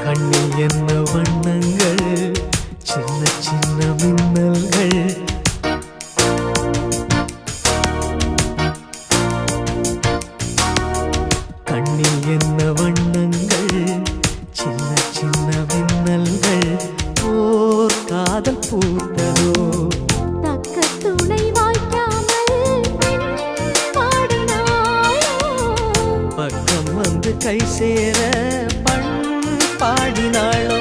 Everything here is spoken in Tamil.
கண்ணில் என்ன வண்ணங்கள் சின்ன சின்ன மின்னல்கள் கண்ணில் என்ன வண்ணங்கள் சின்ன சின்ன மின்னல்கள் ஓர் காதல் பூத்ததோ தக்க துணை வாய்க்காமல் பாடினாயோ பக்கம் வந்து கை சேர பண் பாடினாளோ